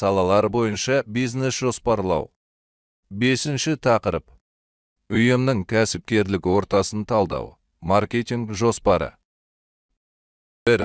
салалар бойынша бизнес жоспарлау. 5-ші тақырып. Ұйымның кәсіпкерлік ортасын талдау. Маркетинг жоспары. 1.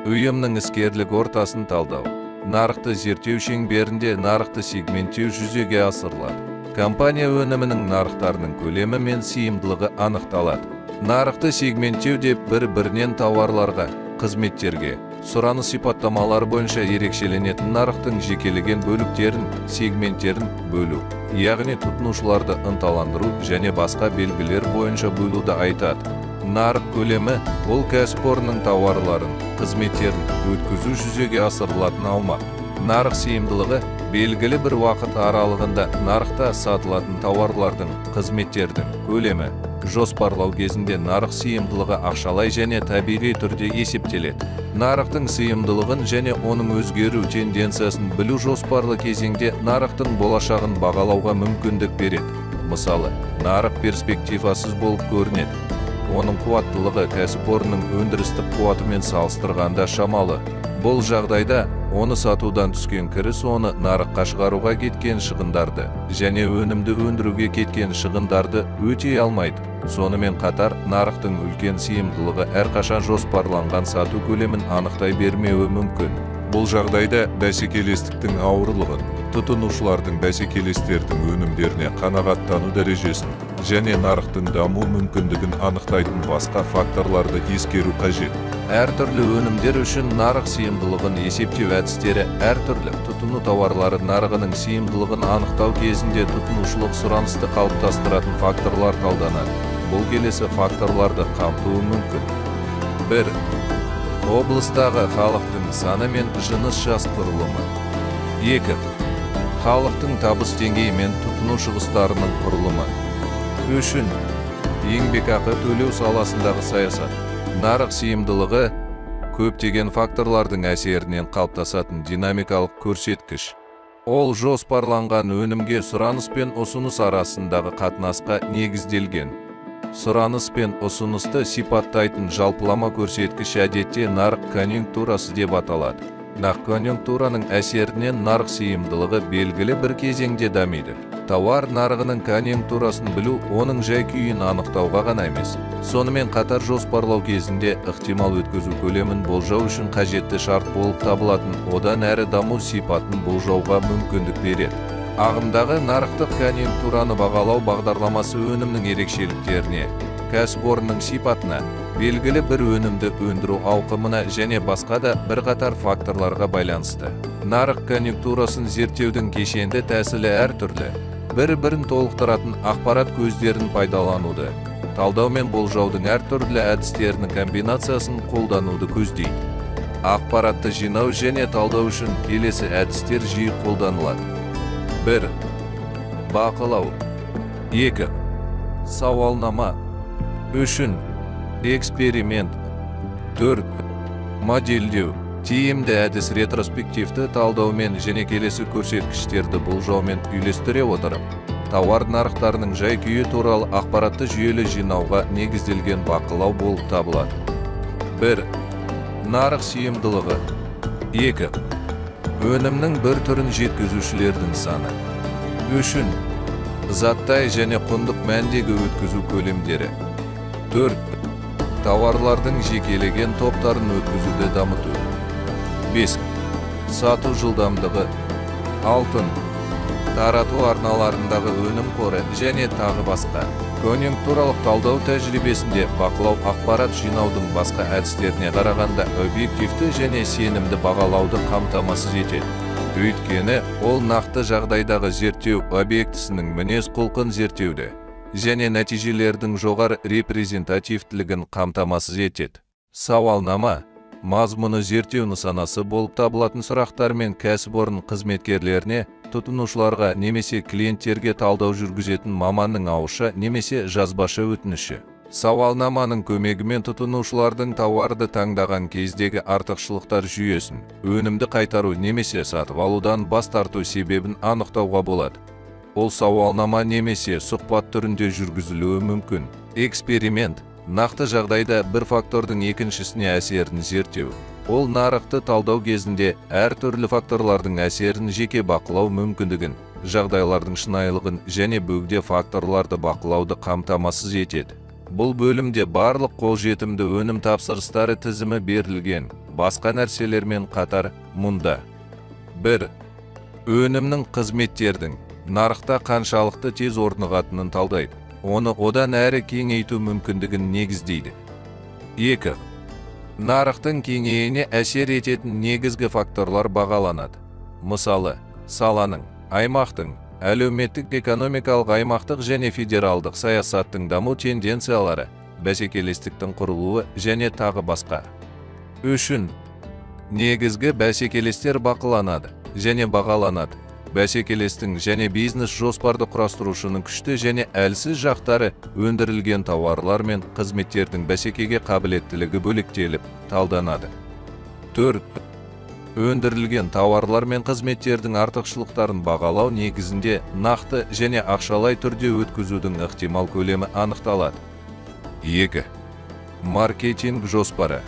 Ұйымның іскерлік ортасын талдау. Нарықты зерттеу шеңберінде нарықты сегменттеу жүзеге асырылады. Компания өнімінің нарықтарының көлемі мен сыйымдылығы анықталады. Нарықты сегменттеу деп бір-бірінен тауарларға, қызметтерге, сұраныс сипаттамалары бойынша ерекшеленетін нарықтың жекелеген бөліктерін, сегменттерін бөлу, яғни тұтынушыларды ынталандыру және басқа белгілер бойынша бөлуді айтады. Нарық көлемі – бұл кәсіпорынның тауарларын, қызметтерін өткізу жүзеге асырылатын аумақ. Нарық сыйымдылығы – белгілі бір уақыт аралығында нарықта сатылатын тауарлардың, қызметтердің көлемі. Жоспарлау кезінде нарық сыйымдылығы ақшалай және табиғи түрде есептеледі. Нарықтың сыйымдылығын және оның өзгеру тенденциясын білу жоспарлы кезеңде нарықтың болашағын бағалауға мүмкіндік береді. Мысалы, нарық перспективасыз болып көрінеді. Оның қуаттылығы кәсіпорынның өндірістік қуатымен салыстырғанда шамалы. Бұл жағдайда оны сатудан түскен кіріс оны нарыққа шығаруға кеткен шығындарды және өнімді өндіруге кеткен шығындарды өтей алмайды. Сонымен қатар, нарықтың үлкен сыйымдылығы әрқашан жоспарланған сату көлемін анықтай бермеуі мүмкін. Бұл жағдайда бәсекелестіктің ауырлығын, тұтынушылардың бәсекелестердің өнімдеріне қанағаттану дәрежесін және нарықтың даму мүмкіндігін анықтайтын басқа факторларды ескеру қажет. Әртүрлі өнімдер үшін нарық сыйымдылығын есептеу әдістері әртүрлі. Тұтыну тауарлары нарығының сыйымдылығын анықтау кезінде тұтынушылық сұранысты қалыптастыратын факторлар талданады. Бұл келесі факторларды қамтуы мүмкін. 1. Облыстағы халықтың саны мен жыныс жас құрылымы. 2. Халықтың табыс деңгейі мен тұтыну шығыстарының құрылымы. 3. Еңбекақы төлеу саласындағы саясат. Нарық сыйымдылығы көптеген факторлардың әсерінен қалыптасатын динамикалық көрсеткіш. Ол жоспарланған өнімге сұраныс пен ұсыныс арасындағы қатынасқа негізделген. Сұраныс пен ұсынысты сипаттайтын жалпылама көрсеткіш әдетте нарық конъюнктурасы деп аталады. Конъюнктураның әсерінен нарық сыйымдылығы белгілі бір кезеңде дамиды. Тауар нарығының конъюнктурасын білу оның жай-күйін анықтауға ғана емес, сонымен қатар жоспарлау кезінде ықтимал өткізу көлемін болжау үшін қажетті шарт болып табылатын одан әрі даму сипатын болжауға мүмкіндік береді. Ағымдағы нарықтық конъюнктураны бағалау бағдарламасы өнімнің ерекшеліктеріне, кәсіпорынның сипатына, белгілі бір өнімді өндіру ауқымына және басқа да бірқатар факторларға байланысты. Нарық конъюнктурасын зерттеудің кешенді тәсілі әртүрлі. Бір-бірін толықтыратын ақпарат көздерін пайдалануды, талдау мен болжаудың әртүрлі әдістерінің комбинациясын қолдануды көздейді. Ақпаратты жинау және талдау үшін келесі әдістер жиі қолданылады. 1. Бақылау. 2. Сауалнама. 3. Эксперимент. 4. Модельдеу. Тиімді әдіс ретроспективті талдаумен және келесі көрсеткіштерді болжаумен үйлестіре отырып, тауар нарықтарының жай-күйі туралы ақпаратты жүйелі жинауға негізделген бақылау болып табылады. 1. Нарық сыйымдылығы. 2. Өнімнің бір түрін жеткізушілердің саны. 3. Заттай және құндық мәндегі өткізу көлемдері. 4. Тауарлардың жекелеген топтарын өткізуді дамыту. 5. Сату жылдамдығы. 6. Тарату арналарындағы өнім қоры және тағы басқа. Конъюнктуралық талдау тәжірибесінде бақылау ақпарат жинаудың басқа әдістеріне қарағанда объективті және сенімді бағалауды қамтамасыз етеді. Өйткені ол нақты жағдайдағы зерттеу объектісінің мінез-құлқын зерттеуді және нәтижелердің жоғары репрезентативтілігін қамтамасыз етеді. Сауалнама мазмұны зерттеу нысанасы болып табылатын сұрақтар мен кәсіпорын қызметкерлеріне, тұтынушыларға немесе клиенттерге талдау жүргізетін маманның ауызша немесе жазбаша өтініші. Сауалнаманың көмегімен тұтынушылардың тауарды таңдаған кездегі артықшылықтар жүйесін, өнімді қайтару немесе сатып алудан бас тарту себебін анықтауға болады. Ол сауалнама немесе сұхбат түрінде жүргізілуі мүмкін. Эксперимент Нақты жағдайда бір фактордың екіншісіне әсерін зерттеу. Ол нарықты талдау кезінде әртүрлі факторлардың әсерін жеке бақылау мүмкіндігін, жағдайлардың шынайылығын және бөгде факторларды бақылауды қамтамасыз етеді. Бұл бөлімде барлық қолжетімді өнім тапсырыстары тізімі берілген. Басқа нәрселермен қатар мұнда: 1. Өнімнің қызметтердің нарықта қаншалықты тез орнығатынын талдайды. Оны одан әрі кеңейту мүмкіндігін негіздейді. 2. Нарықтың кеңеюіне әсер ететін негізгі факторлар бағаланады. Мысалы, саланың, аймақтың, әлеуметтік-экономикалық аймақтық және федералдық саясаттың даму тенденциялары, бәсекелестіктің құрылуы және тағы басқа. 3. Негізгі бәсекелестер бақыланады және бағаланады. Бәсекелестің және бизнес жоспарды құрастырушының күшті және әлсіз жақтары өндірілген тауарлар мен қызметтердің бәсекеге қабілеттілігі бөліктеліп талданады. 4. Өндірілген тауарлар мен қызметтердің артықшылықтарын бағалау негізінде нақты және ақшалай түрде өткізудің ықтимал көлемі анықталады. 2. Маркетинг жоспары.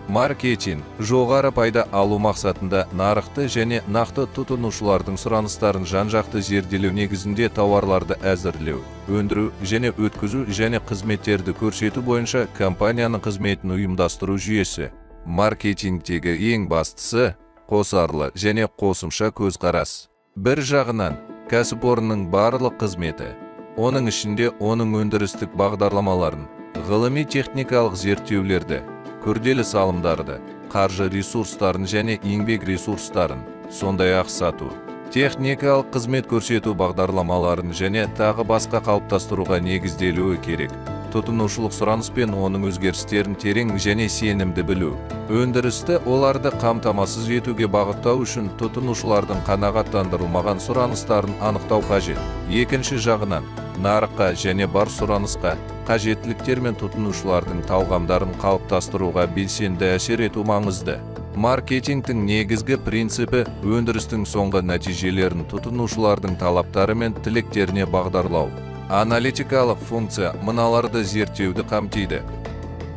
Маркетинг жоғары пайда алу мақсатында нарықты және нақты тұтынушылардың сұраныстарын жан-жақты зерделеу негізінде тауарларды әзірлеу, өндіру және өткізу және қызметтерді көрсету бойынша компанияның қызметін ұйымдастыру жүйесі. Маркетингтегі ең бастысы қосарлы және қосымша көзқарас. Бір жағынан, кәсіпорынның барлық қызметі, оның ішінде оның өндірістік бағдарламаларын, ғылыми-техникалық зерттеулерді, күрделі салымдарды, қаржы ресурстарын және еңбек ресурстарын, сондай-ақ сату, техникалық қызмет көрсету бағдарламаларын және тағы басқа қалыптастыруға негізделуі керек. Тұтынушылық сұраныс пен оның өзгерістерін терең және сенімді білу. Өндірісті оларды қамтамасыз етуге бағыттау үшін тұтынушылардың қанағаттандырылмаған сұраныстарын анықтау қажет. Екінші жағынан, нарыққа және бар сұранысқа, қажеттіліктер мен тұтынушылардың талғамдарын қалыптастыруға белсенді әсер ету маңызды. Маркетингтің негізгі принципі өндірістің соңғы нәтижелерін тұтынушылардың талаптары мен тілектеріне бағдарлау. Аналитикалық функция мыналарды зерттеуді қамтиды.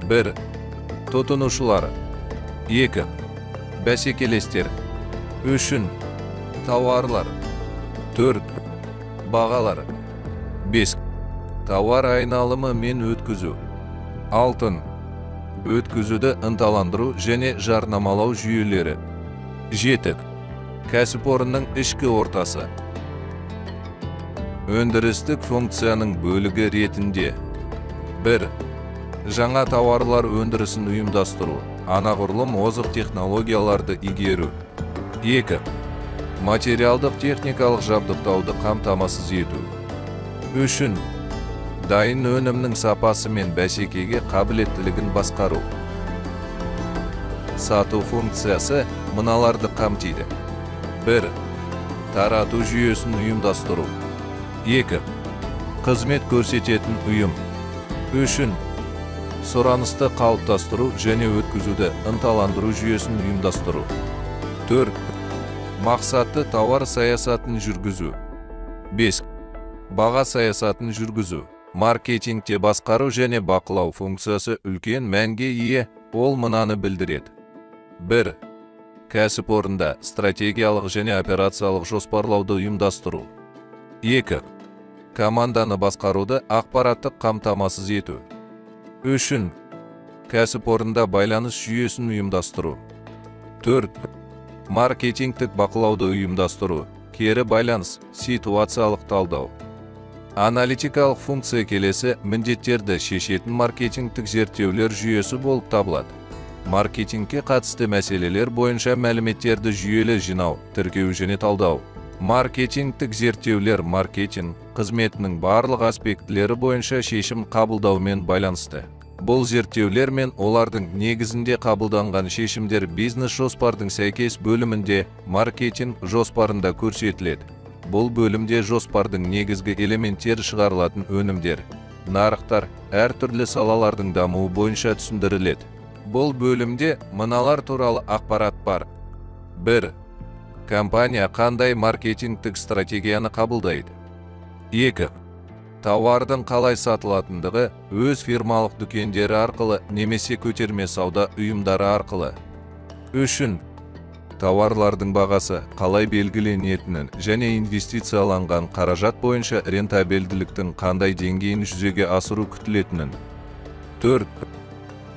1. Тұтынушылар. 2. Бәсекелестер. 3. Тауарлар. 4. Бағалар. 5. Тауар айналымы мен өткізу. 6. Өткізуді ынталандыру және жарнамалау жүйелері. 7. Кәсіпорынның ішкі ортасы. Өндірістік функцияның бөлігі ретінде. 1. Жаңа тауарлар өндірісін ұйымдастыру, анағұрлым озық технологияларды игеру. 2. Материалдық техникалық жабдықтауды қамтамасыз ету. 3. Дайын өнімнің сапасы мен бәсекеге қабілеттілігін басқару. Сату функциясы мыналарды қамтиды. 1. Тарату жүйесін ұйымдастыру. 2. Қызмет көрсететін ұйым. 3. Сұранысты қалыптастыру және өткізуді ынталандыру жүйесін ұйымдастыру. 4. Мақсатты тауар саясатын жүргізу. 5. Баға саясатын жүргізу. Маркетингте басқару және бақылау функциясы үлкен мәнге ие, ол мынаны білдіреді. 1. Кәсіпорында стратегиялық және операциялық жоспарлауды ұйымдастыру. 2. Команданы басқаруды ақпараттық қамтамасыз ету. 3. Кәсіпорында байланыс жүйесін ұйымдастыру. 4. Маркетингтік бақылауды ұйымдастыру, кері байланыс, ситуациялық талдау. Аналитикалық функция келесі міндеттерді шешетін маркетингтік зерттеулер жүйесі болып табылады. Маркетингке қатысты мәселелер бойынша мәліметтерді жүйелі жинау, тіркеу және талдау. Маркетингтік зерттеулер маркетинг қызметінің барлық аспектілері бойынша шешім қабылдаумен байланысты. Бұл зерттеулер мен олардың негізінде қабылданған шешімдер бизнес жоспардың сәйкес бөлімінде маркетинг жоспарында көрсетіледі. Бұл бөлімде жоспардың негізгі элементтері шығарылатын өнімдер, нарықтар, әртүрлі салалардың дамуы бойынша түсіндіріледі. Бұл бөлімде мыналар туралы ақпарат бар. 1. Компания қандай маркетингтік стратегияны қабылдайды? 2. Тауардың қалай сатылатындығы өз фирмалық дүкендері арқылы немесе көтерме сауда ұйымдары арқылы. 3. Тауарлардың бағасы қалай белгіленетінін және инвестицияланған қаражат бойынша рентабелділіктің қандай деңгейін жүзеге асыру күтілетінін. 4.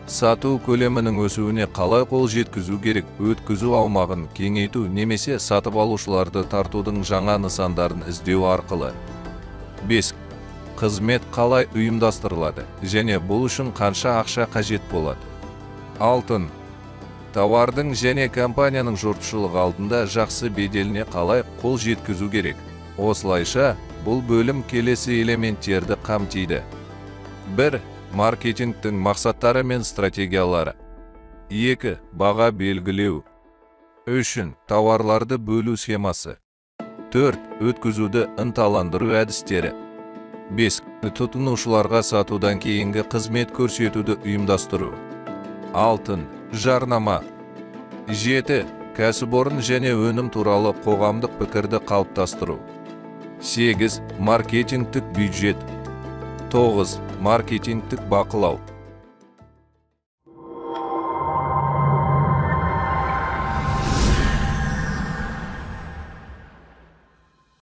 Сату көлемінің өсуіне қалай қол жеткізу керек, өткізу аумағын кеңейту немесе сатып алушыларды тартудың жаңа нысандарын іздеу арқылы. 5. Қызмет қалай ұйымдастырылады және бұл үшін қанша ақша қажет болады. 6. Тауардың және компанияның жұртшылық алдында жақсы беделіне қалай қол жеткізу керек. Осылайша, бұл бөлім келесі элементтерді қамтиды. 1. Маркетингтің мақсаттары мен стратегиялары. 2. Баға белгілеу. 3. Тауарларды бөлу схемасы. 4. Өткізуді ынталандыру әдістері. 5. Тұтынушыларға сатудан кейінгі қызмет көрсетуді ұйымдастыру. 6. Жарнама. 7. Кәсіпорын және өнім туралы қоғамдық пікірді қалыптастыру. 8. Маркетингтік бюджет. 9. Маркетингтік бақылау.